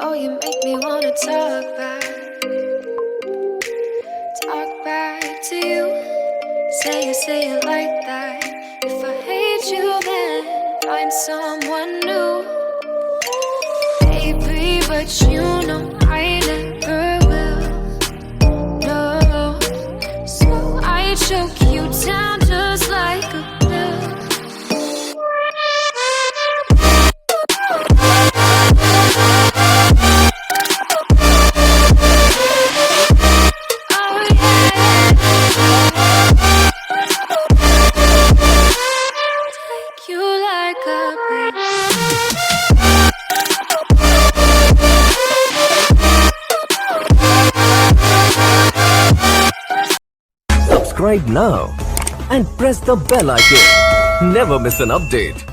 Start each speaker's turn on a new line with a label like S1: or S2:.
S1: Oh, you make me wanna talk back to you. Say it like that. If I hate you, then find someone new. Baby, but you know I never will. No, so I choke you down just like a pill.
S2: Subscribe now and press the bell icon. Never miss an update.